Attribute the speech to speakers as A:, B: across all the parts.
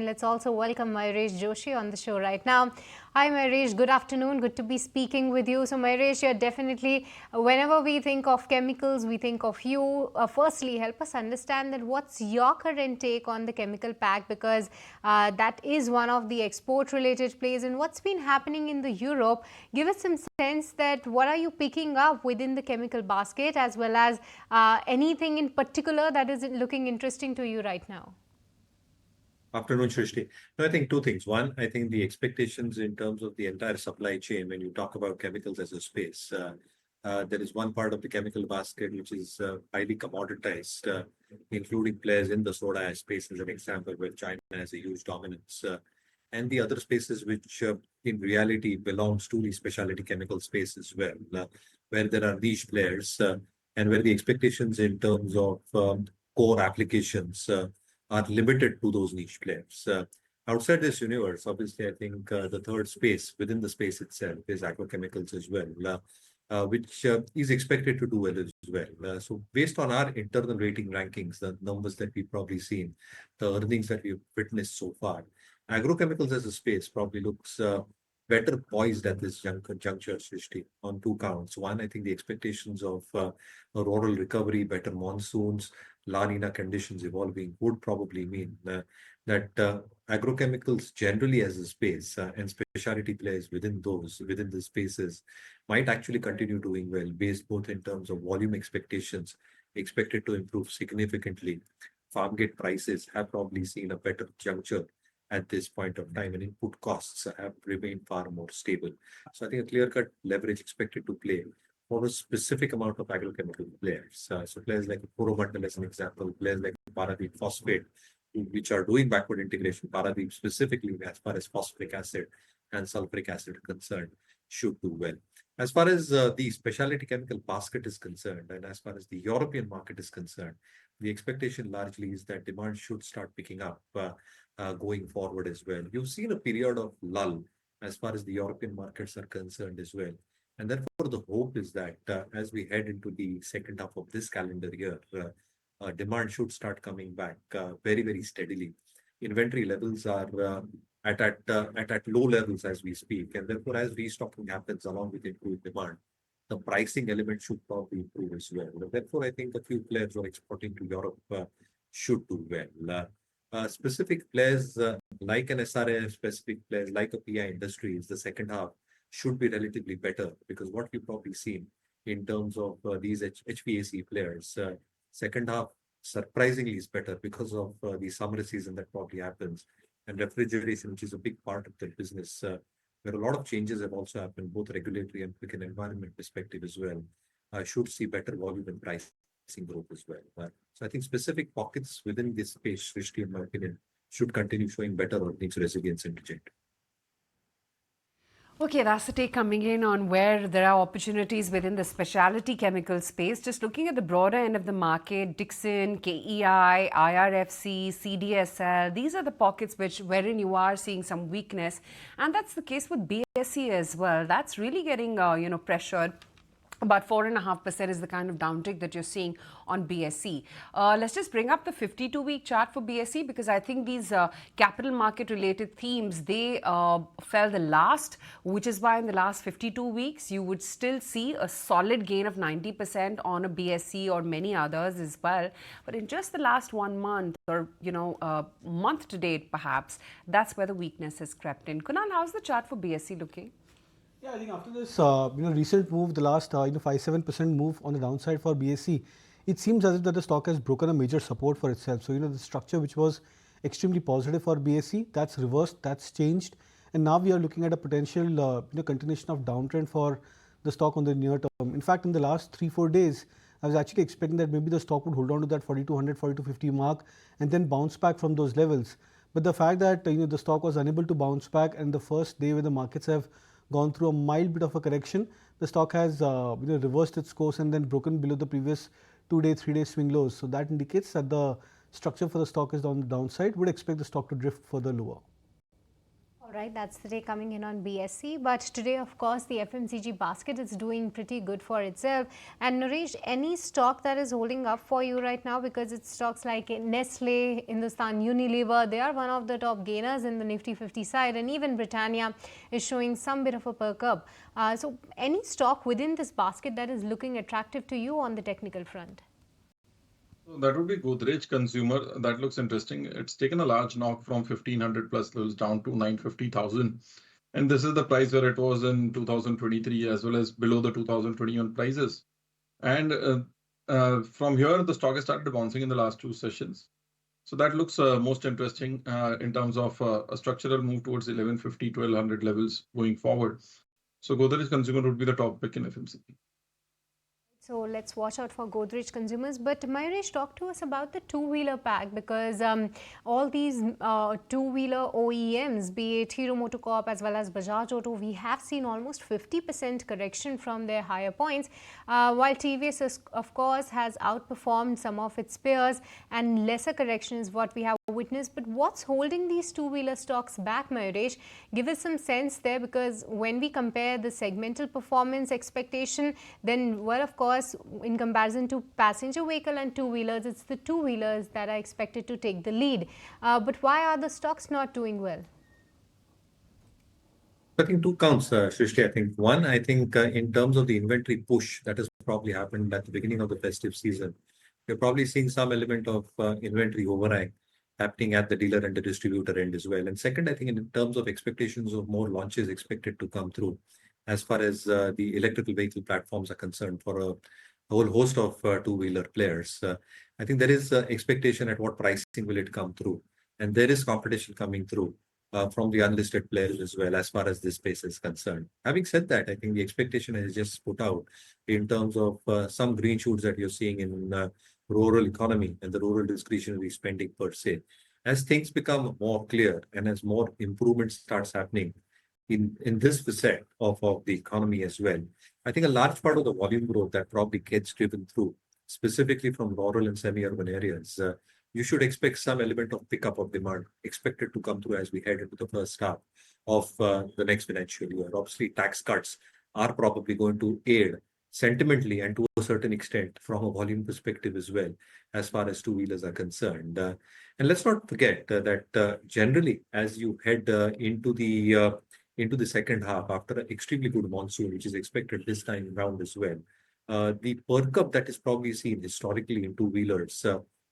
A: let's also welcome Mayuresh Joshi on the show right now. Hi Mayuresh, good afternoon. Good to be speaking with you. So Mayuresh, you're definitely, whenever we think of chemicals, we think of you. Firstly, help us understand that what's your current take on the chemical pack, because that is one of the export related plays, and what's been happening in the Europe. Give us some sense that what are you picking up within the chemical basket, as well as anything in particular that is looking interesting to you right now.
B: Afternoon, Shrishti. No, I think two things. One, I think the expectations in terms of the entire supply chain, when you talk about chemicals as a space, there is one part of the chemical basket which is highly commoditized, including players in the soda ash space, as an example, where China has a huge dominance, and the other spaces which in reality belongs to the specialty chemical space as well, where there are niche players and where the expectations in terms of core applications are limited to those niche players. Outside this universe, obviously, I think the third space within the space itself is agrochemicals as well, which is expected to do well as well. So based on our internal rating rankings, the numbers that we've probably seen, the earnings that we've witnessed so far, agrochemicals as a space probably looks better poised at this juncture, Srishti, on two counts. One, I think the expectations of a rural recovery, better monsoons, La Nina conditions evolving would probably mean that agrochemicals generally as a space and specialty players within the spaces might actually continue doing well, based both in terms of volume expectations expected to improve significantly. Farm gate prices have probably seen a better juncture at this point of time, and input costs have remained far more stable. So I think a clear-cut leverage expected to play for a specific amount of agrochemical players. So players like Coromandel as an example, players like Paradeep Phosphate, which are doing backward integration, Paradeep specifically as far as phosphoric acid and sulfuric acid are concerned, should do well. As far as the specialty chemical basket is concerned, and as far as the European market is concerned, the expectation largely is that demand should start picking up going forward as well. You've seen a period of lull as far as the European markets are concerned as well. And therefore, the hope is that as we head into the second half of this calendar year, demand should start coming back very, very steadily. Inventory levels are at low levels as we speak. And therefore, as restocking happens along with improved demand, the pricing element should probably improve as well. Therefore, I think a few players who are exporting to Europe should do well. Specific players like an SRF, specific players like a PI Industries, the second half should be relatively better, because what we've probably seen in terms of these HVAC players, second half surprisingly is better because of the summer season that probably happens, and refrigeration, which is a big part of the business, where a lot of changes have also happened, both regulatory and quick environment perspective as well, should see better volume and pricing growth as well. So I think specific pockets within this space, Srishti, in my opinion, should continue showing better earnings resilience and trajectory.
C: Okay, that's the take coming in on where there are opportunities within the specialty chemical space. Just looking at the broader end of the market, Dixon, KEI, IRFC, CDSL, these are the pockets wherein you are seeing some weakness. And that's the case with BSE as well. That's really getting, pressured. About 4.5% is the kind of downtick that you're seeing on BSE. Let's just bring up the 52-week chart for BSE, because I think these capital market related themes, they fell the last, which is why in the last 52 weeks, you would still see a solid gain of 90% on a BSE or many others as well. But in just the last 1 month or, month to date, perhaps, that's where the weakness has crept in. Kunal, how's the chart for BSE looking?
D: Yeah, I think after this, recent move, the last 5-7% move on the downside for BSE, it seems as if that the stock has broken a major support for itself. So the structure which was extremely positive for BSE, that's reversed, that's changed, and now we are looking at a potential continuation of downtrend for the stock on the near term. In fact, in the last 3-4 days, I was actually expecting that maybe the stock would hold on to that 4,200, 4,250 mark and then bounce back from those levels. But the fact that the stock was unable to bounce back, and the first day where the markets have gone through a mild bit of a correction, the stock has reversed its course and then broken below the previous 2-day, 3-day swing lows. So that indicates that the structure for the stock is on the downside. Would expect the stock to drift further lower.
A: Right, that's the day coming in on BSC. But today, of course, the FMCG basket is doing pretty good for itself. And Naresh, any stock that is holding up for you right now, because it's stocks like Nestle, Hindustan Unilever, they are one of the top gainers in the Nifty 50 side, and even Britannia is showing some bit of a perk up. So, any stock within this basket that is looking attractive to you on the technical front?
E: So that would be Godrej Consumer. That looks interesting. It's taken a large knock from 1500 plus levels down to 950,000. And this is the price where it was in 2023 as well as below the 2021 prices. And from here, the stock has started bouncing in the last two sessions. So that looks most interesting in terms of a structural move towards 1150, 1200 levels going forward. So Godrej Consumer would be the top pick in FMCG.
A: So let's watch out for Godrej Consumers. But Mayuresh, talk to us about the two-wheeler pack, because all these two-wheeler OEMs, be it Hero MotoCorp as well as Bajaj Auto, we have seen almost 50% correction from their higher points, while TVS, of course, has outperformed some of its peers, and lesser correction is what we have witnessed. But what's holding these two-wheeler stocks back, Mayuresh? Give us some sense there, because when we compare the segmental performance expectation, then, well, of course, in comparison to passenger vehicle and two-wheelers, it's the two-wheelers that are expected to take the lead. But why are the stocks not doing well?
B: I think two counts, Shrishti. I think one, I think in terms of the inventory push that has probably happened at the beginning of the festive season, you're probably seeing some element of inventory overhang happening at the dealer and the distributor end as well. And second, I think in terms of expectations of more launches expected to come through, as far as the electrical vehicle platforms are concerned for a whole host of two-wheeler players. I think there is expectation at what pricing will it come through. And there is competition coming through from the unlisted players as well, as far as this space is concerned. Having said that, I think the expectation is just put out in terms of some green shoots that you're seeing in rural economy and the rural discretionary spending per se. As things become more clear and as more improvement starts happening in this facet of the economy as well, I think a large part of the volume growth that probably gets driven through, specifically from rural and semi-urban areas, you should expect some element of pickup of demand expected to come through as we head into the first half of the next financial year. Obviously, tax cuts are probably going to aid sentimentally and to a certain extent from a volume perspective as well, as far as two-wheelers are concerned. And let's not forget that generally, as you head into the second half after an extremely good monsoon, which is expected this time around as well, the perk up that is probably seen historically in two-wheelers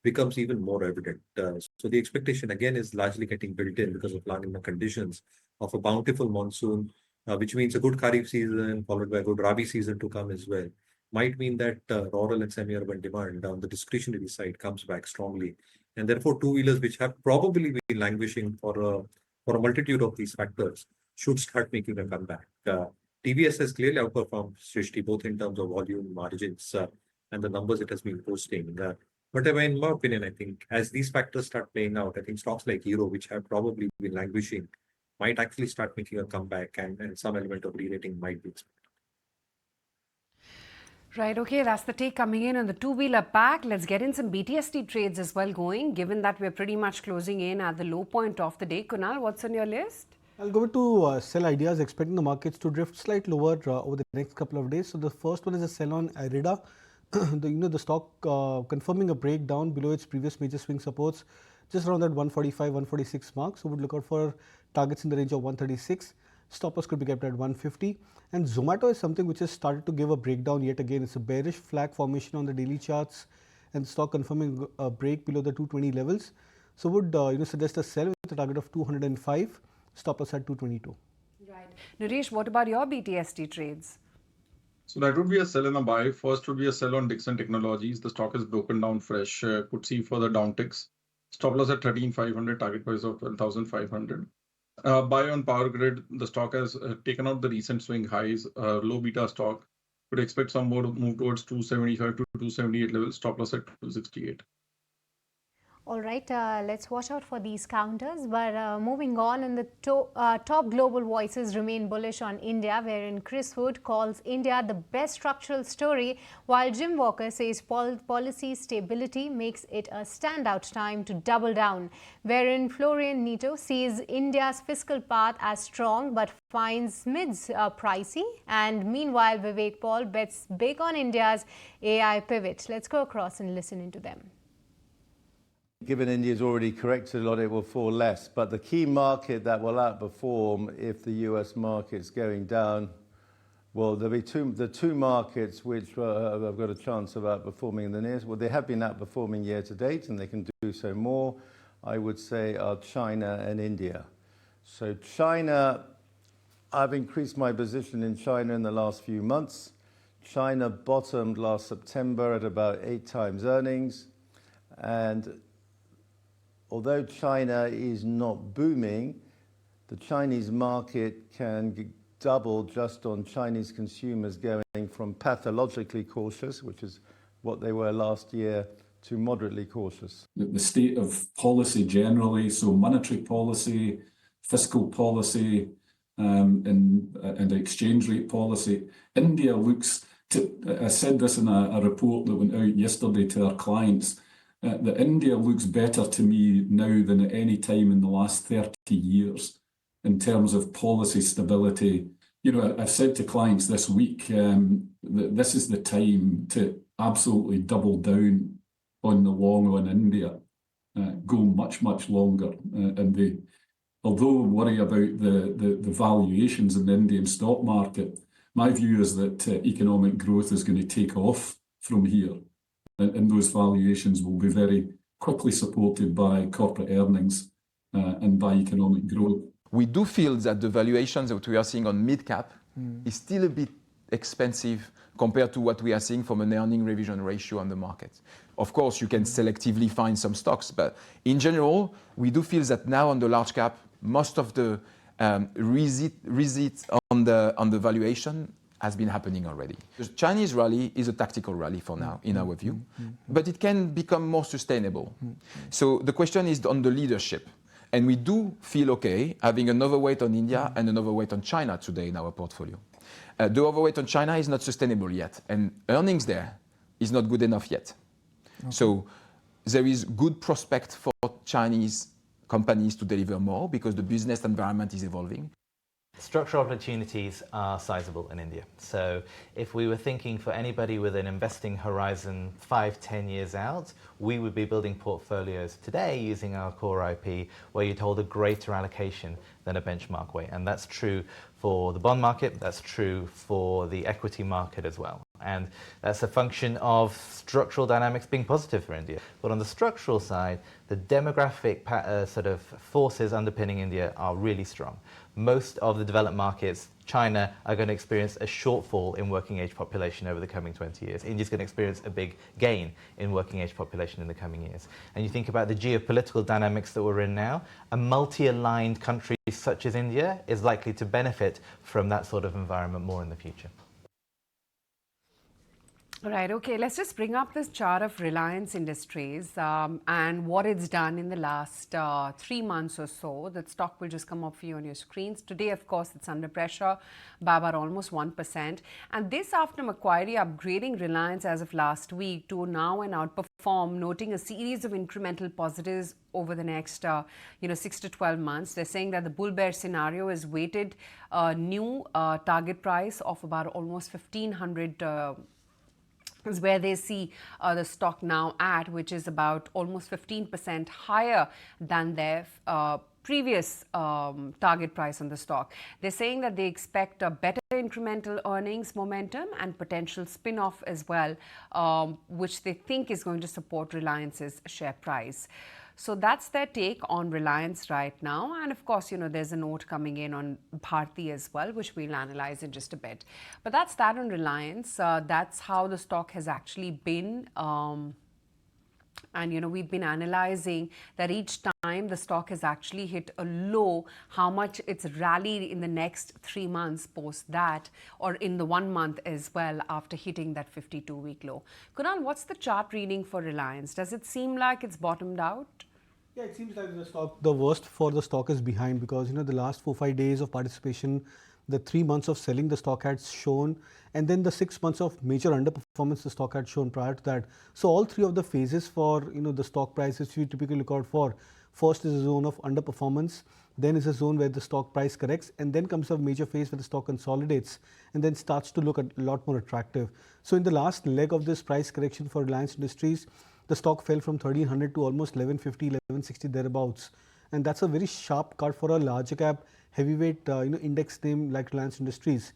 B: becomes even more evident. So the expectation again is largely getting built in because of La Nina conditions of a bountiful monsoon, which means a good Kharif season followed by a good Rabi season to come as well. Might mean that rural and semi-urban demand on the discretionary side comes back strongly. And therefore, two-wheelers, which have probably been languishing for a multitude of these factors, should start making a comeback. TVS has clearly outperformed Srishti, both in terms of volume, margins, and the numbers it has been posting. But in my opinion, I think as these factors start playing out, I think stocks like Hero, which have probably been languishing, might actually start making a comeback, and some element of re-rating might be expected.
C: Right, okay, that's the take coming in on the two-wheeler pack. Let's get in some BTSD trades as well going, given that we're pretty much closing in at the low point of the day. Kunal, what's on your list?
D: I'll go to sell ideas, expecting the markets to drift slightly lower over the next couple of days. So the first one is a sell on IRIDA. The stock confirming a breakdown below its previous major swing supports, just around that 145, 146 mark. So would look out for targets in the range of 136. Stop loss could be kept at 150. And Zomato is something which has started to give a breakdown yet again. It's a bearish flag formation on the daily charts, and stock confirming a break below the 220 levels. So would suggest a sell with a target of 205. Stop loss at 222.
C: Right. Naresh, what about your BTSD trades?
E: So that would be a sell and a buy. First would be a sell on Dixon Technologies. The stock is broken down fresh. Could see further downticks. Stop loss at 13,500, target price of 12,500. Buy on Power Grid. The stock has taken out the recent swing highs. Low beta stock. Could expect some more move towards 275 to 278 levels. Stop loss at 268.
A: All right, let's watch out for these counters. But moving on, and the top global voices remain bullish on India, wherein Chris Wood calls India the best structural story, while Jim Walker says policy stability makes it a standout time to double down, wherein Florian Neto sees India's fiscal path as strong but finds mids pricey. And meanwhile, Vivek Paul bets big on India's AI pivot. Let's go across and listen into them.
F: Given India's already corrected a lot, it will fall less. But the key market that will outperform if the US market's going down, well, there'll be the two markets which have got a chance of outperforming in the nearest. Well, they have been outperforming year to date, and they can do so more, I would say, are China and India. So China, I've increased my position in China in the last few months. China bottomed last September at about 8 times earnings. And although China is not booming, the Chinese market can double just on Chinese consumers going from pathologically cautious, which is what they were last year, to moderately cautious.
G: The state of policy generally, so monetary policy, fiscal policy, and exchange rate policy. India looks to, I said this in a report that went out yesterday to our clients, that India looks better to me now than at any time in the last 30 years in terms of policy stability. You know, I've said to clients this week that this is the time to absolutely double down on the long on India, go much, much longer. And although worry about the valuations in the Indian stock market, my view is that economic growth is going to take off from here. And those valuations will be very quickly supported by corporate earnings and by economic growth.
H: We do feel that the valuations that we are seeing on mid-cap is still a bit expensive compared to what we are seeing from an earning revision ratio on the market. Of course, you can selectively find some stocks, but in general, we do feel that now on the large cap, most of the resit on the valuation has been happening already. The Chinese rally is a tactical rally for now, in our view, but it can become more sustainable. So the question is on the leadership. And we do feel okay having an overweight on India and an overweight on China today in our portfolio. The overweight on China is not sustainable yet, and earnings there is not good enough yet. Okay. So there is good prospect for Chinese companies to deliver more because the business environment is evolving.
I: Structural opportunities are sizable in India. So if we were thinking for anybody with an investing horizon 5-10 years out, we would be building portfolios today using our core IP where you'd hold a greater allocation than a benchmark weight. And that's true for the bond market, that's true for the equity market as well. And that's a function of structural dynamics being positive for India. But on the structural side, the demographic sort of forces underpinning India are really strong. Most of the developed markets, China, are going to experience a shortfall in working age population over the coming 20 years. India's going to experience a big gain in working age population in the coming years. And you think about the geopolitical dynamics that we're in now, a multi-aligned country such as India is likely to benefit from that sort of environment more in the future.
C: Right, okay, let's just bring up this chart of Reliance Industries and what it's done in the last 3 months or so. The stock will just come up for you on your screens. Today, of course, it's under pressure by about almost 1%. And this after Macquarie upgrading Reliance as of last week to now an outperform, noting a series of incremental positives over the next 6 to 12 months. They're saying that the bull-bear scenario is weighted new target price of about almost 1,500 is where they see the stock now at, which is about almost 15% higher than their previous target price on the stock. They're saying that they expect a better incremental earnings momentum and potential spin-off as well, which they think is going to support Reliance's share price. So that's their take on Reliance right now. And of course, there's a note coming in on Bharti as well, which we'll analyze in just a bit. But that's that on Reliance. That's how the stock has actually been And we've been analyzing that each time the stock has actually hit a low, how much it's rallied in the next 3 months post that, or in the 1 month as well after hitting that 52-week low. Kunal, what's the chart reading for Reliance? Does it seem like it's bottomed out?
D: Yeah, it seems like the worst for the stock is behind, because the last 4-5 days of participation, the 3 months of selling the stock had shown, and then the 6 months of major underperformance the stock had shown prior to that. So all three of the phases for the stock prices we typically look out for. First is a zone of underperformance, then is a zone where the stock price corrects, and then comes a major phase where the stock consolidates and then starts to look a lot more attractive. So in the last leg of this price correction for Reliance Industries, the stock fell from 1300 to almost 1150, 1160 thereabouts, and that's a very sharp cut for a larger cap heavyweight index name like Reliance Industries.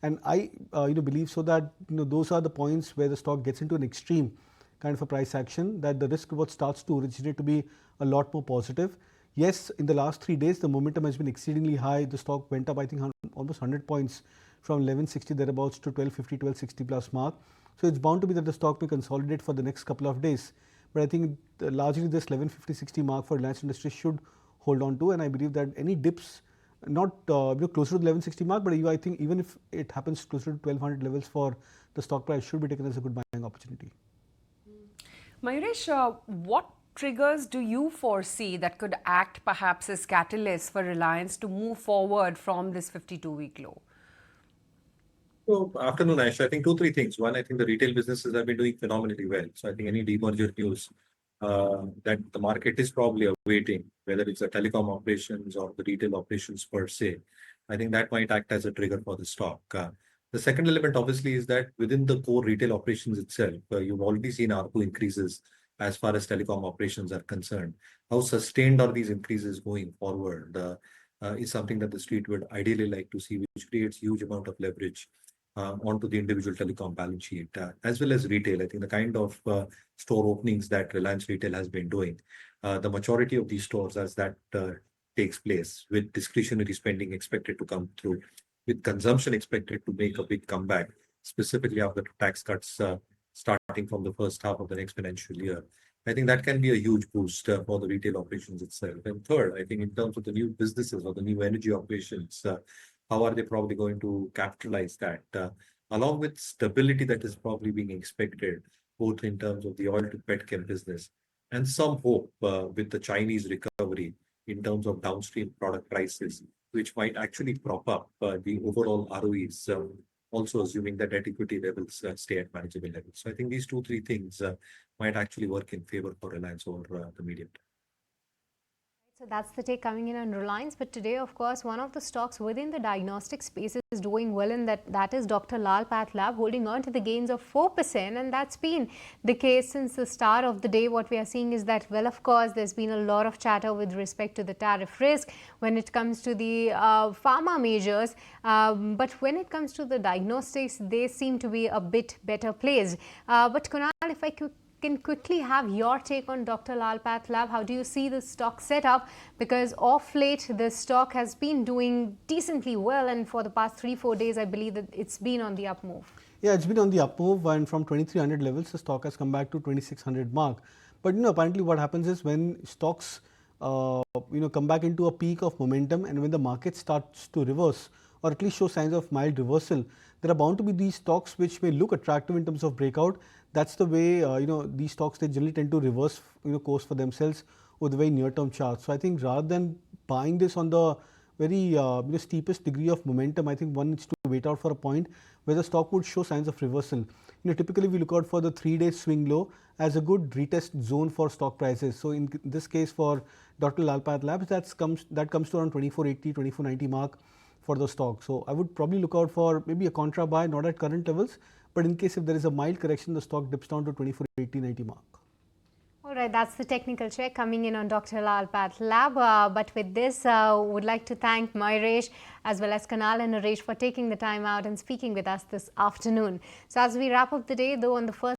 D: And I believe so that those are the points where the stock gets into an extreme kind of a price action, that the risk reward starts to originate to be a lot more positive. Yes, in the last 3 days the momentum has been exceedingly high. The stock went up, I think, almost 100 points from 1160 thereabouts to 1250, 1260 plus mark. So it's bound to be that the stock may consolidate for the next couple of days. But I think largely this 1150, 60 mark for Reliance Industries should hold on to, and I believe that any dips, not closer to the 1160 mark, but I think even if it happens closer to 1200 levels for the stock price, should be taken as a good buying opportunity.
C: Mayuresh, what triggers do you foresee that could act perhaps as catalysts for Reliance to move forward from this 52-week low?
B: So, afternoon, Ash. I think 2-3 things. One, I think the retail businesses have been doing phenomenally well. So, I think any demerger news that the market is probably awaiting, whether it's the telecom operations or the retail operations per se, I think that might act as a trigger for the stock. The second element, obviously, is that within the core retail operations itself, you've already seen ARPU increases as far as telecom operations are concerned. How sustained are these increases going forward is something that the street would ideally like to see, which creates huge amount of leverage onto the individual telecom balance sheet, as well as retail. I think the kind of store openings that Reliance Retail has been doing, the majority of these stores, as that takes place, with discretionary spending expected to come through, with consumption expected to make a big comeback, specifically after tax cuts starting from the first half of the next financial year. I think that can be a huge boost for the retail operations itself. And third, I think in terms of the new businesses or the new energy operations, how are they probably going to capitalize that, along with stability that is probably being expected, both in terms of the oil to petchem business and some hope with the Chinese recovery in terms of downstream product prices, which might actually prop up the overall ROEs, also assuming that debt equity levels stay at manageable levels. So I think these 2-3 things might actually work in favor for Reliance over the medium term.
A: So that's the take coming in on Reliance. But today, of course, one of the stocks within the diagnostic space is doing well, and that is Dr. Lal PathLab, holding on to the gains of 4%. And that's been the case since the start of the day. What we are seeing is that, well, of course, there's been a lot of chatter with respect to the tariff risk when it comes to the pharma majors. But when it comes to the diagnostics, they seem to be a bit better placed. But Kunal, if I can quickly have your take on Dr. Lal PathLab. How do you see the stock set up? Because off late, the stock has been doing decently well, and for the past 3-4 days, I believe that it's been on the up move.
D: Yeah, it's been on the up move, and from 2300 levels, the stock has come back to 2600 mark. But apparently what happens is when stocks come back into a peak of momentum, and when the market starts to reverse, or at least show signs of mild reversal, there are bound to be these stocks which may look attractive in terms of breakout. That's the way these stocks, they generally tend to reverse course for themselves with very near-term charts. So I think rather than buying this on the very steepest degree of momentum, I think one needs to wait out for a point where the stock would show signs of reversal. Typically we look out for the 3-day swing low as a good retest zone for stock prices. So in this case for Dr. Lal PathLabs, that comes to around 2480, 2490 mark for the stock. So I would probably look out for maybe a contra buy, not at current levels, but in case if there is a mild correction, the stock dips down to 2480, 90 mark.
A: All right, that's the technical check coming in on Dr. Lal PathLab. But with this, would like to thank Mayuresh as well as Kunal and Naresh for taking the time out and speaking with us this afternoon. So as we wrap up the day, though, on the first